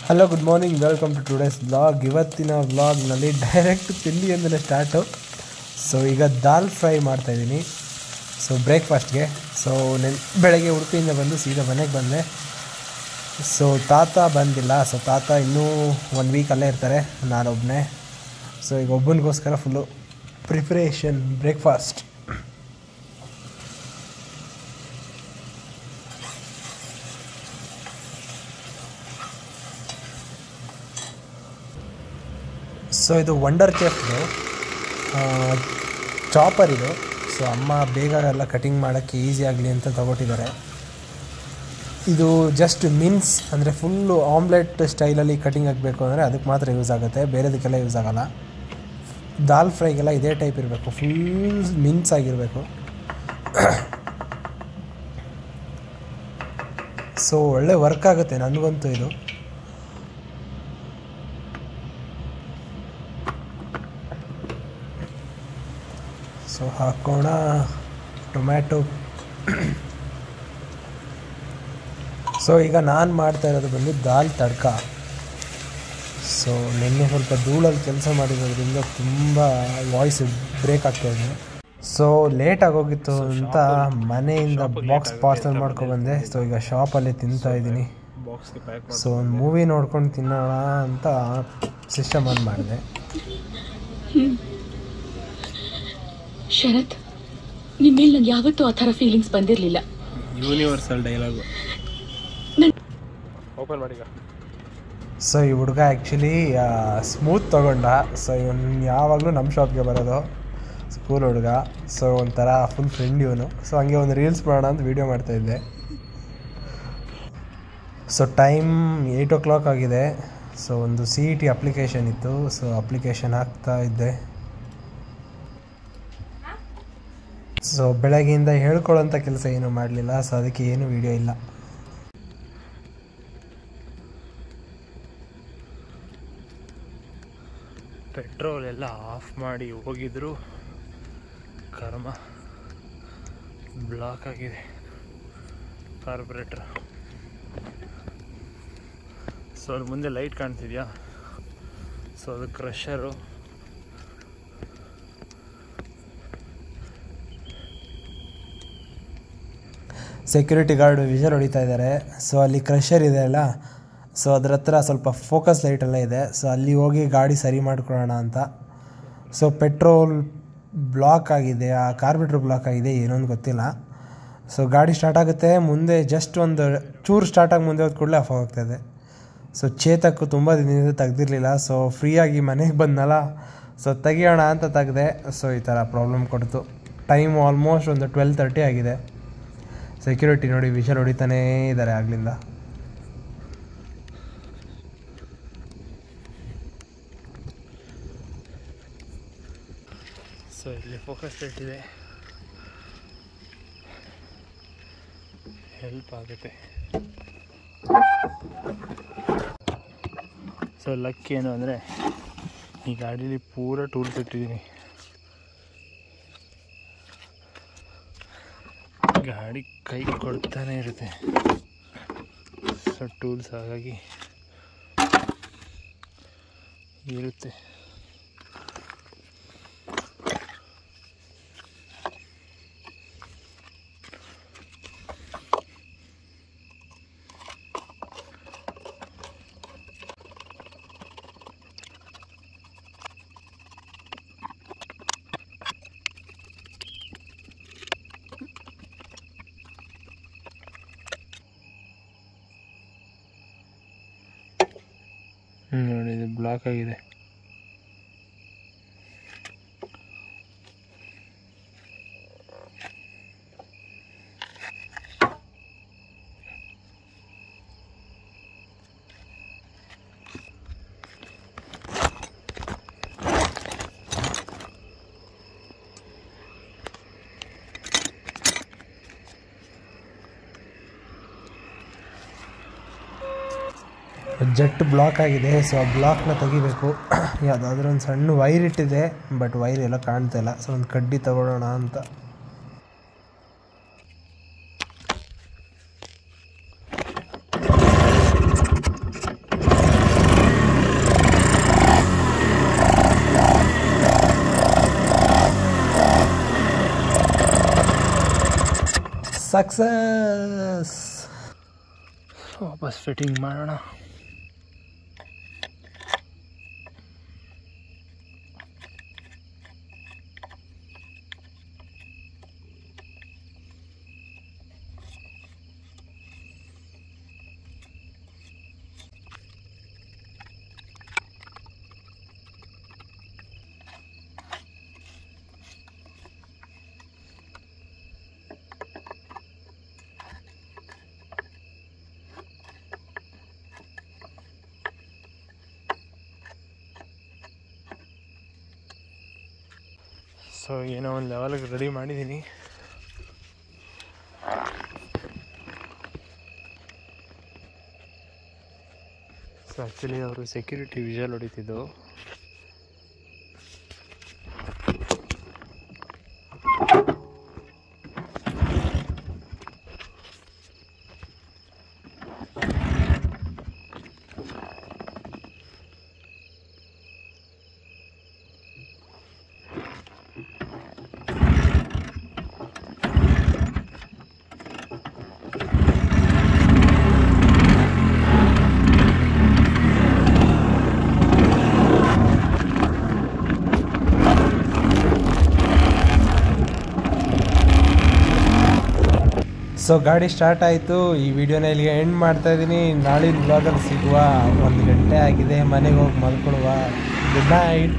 Hello good morning, welcome to today's vlog. ಇವತ್ತಿನ ವ್ಲಾಗ್ನಲ್ಲಿ direct ತಿಂಡಿಯಿಂದಲೇ ಸ್ಟಾರ್ಟು. ಸೊ ಈಗ ದಾಲ್ ಫ್ರೈ ಮಾಡ್ತಾಯಿದ್ದೀನಿ. ಸೊ ಬ್ರೇಕ್ಫಾಸ್ಟ್ಗೆ. ಸೊ ಬೆಳಗ್ಗೆ ಉಡುಪಿಯಿಂದ ಬಂದು ಸೀದಾ ಮನೆಗೆ ಬಂದೆ. ಸೊ ತಾತ ಬಂದಿಲ್ಲ. ಸೊ ತಾತ ಇನ್ನೂ 1 ವೀಕ್ ಅಲ್ಲೇ ಇರ್ತಾರೆ, ನಾನೊಬ್ಬನೇ. ಸೊ ಈಗ ಒಬ್ಬನಿಗೋಸ್ಕರ ಫುಲ್ಲು ಪ್ರಿಪ್ರೇಷನ್ ಬ್ರೇಕ್ಫಾಸ್ಟ್. ಸೊ ಇದು ವಂಡರ್ ಕೇಫ್ದು ಚಾಪರ್ ಇದು. ಸೊ ಅಮ್ಮ ಬೇಗ ಎಲ್ಲ ಕಟಿಂಗ್ ಮಾಡೋಕ್ಕೆ ಈಸಿ ಆಗಲಿ ಅಂತ ತೊಗೊಟ್ಟಿದ್ದಾರೆ. ಇದು ಜಸ್ಟ್ ಮಿನ್ಸ್ ಅಂದರೆ ಫುಲ್ಲು ಆಮ್ಲೆಟ್ ಸ್ಟೈಲಲ್ಲಿ ಕಟಿಂಗ್ ಆಗಬೇಕು ಅಂದರೆ ಅದಕ್ಕೆ ಮಾತ್ರ ಯೂಸ್ ಆಗುತ್ತೆ, ಬೇರೆದಕ್ಕೆಲ್ಲ ಯೂಸ್ ಆಗೋಲ್ಲ. ದಾಲ್ ಫ್ರೈಗೆಲ್ಲ ಇದೇ ಟೈಪ್ ಇರಬೇಕು, ಫುಲ್ ಮಿನ್ಸ್ ಆಗಿರಬೇಕು. ಸೊ ಒಳ್ಳೆ ವರ್ಕ್ ಆಗುತ್ತೆ ನನಗಂತೂ ಇದು. ಸೊ ಹಾಕೋಣ ಟೊಮ್ಯಾಟೊ. ಸೊ ಈಗ ನಾನು ಮಾಡ್ತಾ ಇರೋದು ಬಂದು ದಾಲ್ ತಡ್ಕ. ಸೊ ನಿನ್ನೆ ಸ್ವಲ್ಪ ಧೂಳಲ್ಲಿ ಕೆಲಸ ಮಾಡಿರೋದ್ರಿಂದ ತುಂಬ ವಾಯ್ಸ್ ಬ್ರೇಕ್ ಆಗ್ತಾಯಿದೆ. ಸೊ ಲೇಟ್ ಆಗೋಗಿತ್ತು ಅಂತ ಮನೆಯಿಂದ ಬಾಕ್ಸ್ ಪಾರ್ಸಲ್ ಮಾಡ್ಕೊಬಂದೆ. ಸೊ ಈಗ ಶಾಪಲ್ಲಿ ತಿಂತಾಯಿದ್ದೀನಿ. ಸೊ ಒಂದು ಮೂವಿ ನೋಡ್ಕೊಂಡು ತಿನ್ನೋಣ ಅಂತ ಸಿಸ್ಟಮ್ ಆನ್ ಮಾಡಿದೆ. ಶರತ್, ನಿಮ್ಮ ಮೇಲೆ ನಂಗೆ ಯಾವತ್ತೂ ಆ ಥರ ಫೀಲಿಂಗ್ಸ್ ಬಂದಿರಲಿಲ್ಲ. Universal dialogue. ಓಪನ್ ಮಾಡಿ. ಸೊ ಈ ಹುಡುಗ ಆ್ಯಕ್ಚುಲಿ ಸ್ಮೂತ್ ತೊಗೊಂಡ. ಸೊ ಇವನು ಯಾವಾಗಲೂ ನಮ್ಮ ಶಾಪ್ಗೆ ಬರೋದು, ಸ್ಕೂಲ್ ಹುಡುಗ. ಸೊ ಒಂಥರ ಫುಲ್ ಫ್ರೆಂಡ್ ಇವನು. ಸೊ ಹಂಗೆ ಒಂದು ರೀಲ್ಸ್ ಮಾಡೋಣ ಅಂತ ವೀಡಿಯೋ ಮಾಡ್ತಾಯಿದ್ದೆ. ಸೊ ಟೈಮ್ 8 o'clock ಆಗಿದೆ. ಸೊ ಒಂದು CET ಅಪ್ಲಿಕೇಶನ್ ಇತ್ತು. ಸೊ ಅಪ್ಲಿಕೇಶನ್ ಹಾಕ್ತಾ ಇದ್ದೆ. ಸೊ ಬೆಳಗ್ಗೆಯಿಂದ ಹೇಳ್ಕೊಳ್ಳೋಂಥ ಕೆಲಸ ಏನೂ ಮಾಡಲಿಲ್ಲ. ಸೊ ಅದಕ್ಕೆ ಏನೂ ವೀಡಿಯೋ ಇಲ್ಲ. ಪೆಟ್ರೋಲ್ ಎಲ್ಲ ಆಫ್ ಮಾಡಿ ಹೋಗಿದ್ರು, ಕರ್ಮ ಬ್ಲಾಕ್ ಆಗಿದೆ ಕಾರ್ಬೊರೇಟ್ರ್. ಸೊ ಅದ್ರ ಮುಂದೆ ಲೈಟ್ ಕಾಣ್ತಿದ್ಯಾ? ಸೊ ಅದು ಕ್ರಷರು. ಸೆಕ್ಯೂರಿಟಿ ಗಾರ್ಡ್ ವಿಷಲ್ ಹೊಡಿತಾ ಇದ್ದಾರೆ. ಸೊ ಅಲ್ಲಿ ಕ್ರಷರ್ ಇದೆ ಅಲ್ಲ, ಸೊ ಅದ್ರ ಹತ್ರ ಸ್ವಲ್ಪ ಫೋಕಸ್ ಲೈಟೆಲ್ಲ ಇದೆ. ಸೊ ಅಲ್ಲಿ ಹೋಗಿ ಗಾಡಿ ಸರಿ ಮಾಡ್ಕೊಳ್ಳೋಣ ಅಂತ. ಸೊ ಪೆಟ್ರೋಲ್ ಬ್ಲಾಕ್ ಆಗಿದೆ, ಆ ಕಾರ್ಬೊರೇಟ್ರ್ ಬ್ಲಾಕ್ ಆಗಿದೆ, ಏನೊಂದು ಗೊತ್ತಿಲ್ಲ. ಸೊ ಗಾಡಿ ಸ್ಟಾರ್ಟ್ ಆಗುತ್ತೆ, ಮುಂದೆ ಜಸ್ಟ್ ಒಂದು ಚೂರು ಸ್ಟಾರ್ಟಾಗಿ ಮುಂದೆ ಹೋದ ಕೂಡಲೇ ಆಫ್ ಆಗ್ತಾಯಿದೆ. ಸೊ ಚೇತಕ್ಕು ತುಂಬ ದಿನದಿಂದ ತೆಗ್ದಿರಲಿಲ್ಲ. ಸೊ ಫ್ರೀಯಾಗಿ ಮನೆಗೆ ಬಂದನಲ್ಲ, ಸೊ ತೆಗಿಯೋಣ ಅಂತ ತೆಗೆದೆ. ಸೊ ಈ ಥರ ಪ್ರಾಬ್ಲಮ್ ಕೊಡ್ತು. ಟೈಮ್ ಆಲ್ಮೋಸ್ಟ್ ಒಂದು 12:30 ಆಗಿದೆ. ಸೆಕ್ಯೂರಿಟಿ ನೋಡಿ ವಿಷಲ್ ಹೊಡಿತಾನೇ ಇದ್ದಾರೆ ಆಗಲಿಂದ. ಸೊ ಇಲ್ಲಿ ಫೋಕಸ್ ಲೈಟ್ ಇದೆ, ಹೆಲ್ಪ್ ಆಗುತ್ತೆ. ಸೊ ಲಕ್ ಏನು ಅಂದರೆ ಈ ಗಾಡೀಲಿ ಪೂರ ಟೂಲ್ಸ್ ಇಟ್ಟಿದ್ದೀನಿ. ಗಾಡಿ ಕೈ ಕೊಡ್ತಾನೆ ಇರುತ್ತೆ. ಸೊ ಟೂಲ್ಸ್ ಹಾಗಾಗಿ ಇರುತ್ತೆ. ನೋಡಿ ಇದು ಬ್ಲಾಕ್ ಆಗಿದೆ. ಜೆಟ್ ಬ್ಲಾಕ್ ಆಗಿದೆ. ಸೊ ಆ ಬ್ಲಾಕ್ನ ತೆಗಿಬೇಕು. ಯಾವುದಾದ್ರೂ ಒಂದು ಸಣ್ಣ ವೈರ್ ಇಟ್ಟಿದೆ, ಬಟ್ ವೈರ್ ಎಲ್ಲ ಕಾಣ್ತಾಯಿಲ್ಲ. ಸೊ ಒಂದು ಕಡ್ಡಿ ತಗೊಳ್ಳೋಣ ಅಂತ. ಸಕ್ಸಸ್. ವಾಪಸ್ ಫಿಟ್ಟಿಂಗ್ ಮಾಡೋಣ. ಸೊ ಏನೋ ಒಂದು ಲೆವೆಲ್ಗೆ ರೆಡಿ ಮಾಡಿದ್ದೀನಿ. ಸೊ ಆ್ಯಕ್ಚುಲಿ ಅವರು ಸೆಕ್ಯೂರಿಟಿ ವಿಷಲ್ ಹೊಡಿತಿದ್ದು. ಸೊ ಗಾಡಿ ಸ್ಟಾರ್ಟ್ ಆಯಿತು. ಈ ವಿಡಿಯೋನ ಇಲ್ಲಿಗೆ ಎಂಡ್ ಮಾಡ್ತಾಯಿದ್ದೀನಿ. ನಾಳಿನ ಬ್ಲಾಗಲ್ಲಿ ಸಿಗುವ. 1 ಗಂಟೆ ಆಗಿದೆ, ಮನೆಗೆ ಹೋಗಿ ಮಲ್ಕೊಳ್ಳುವ. Good night.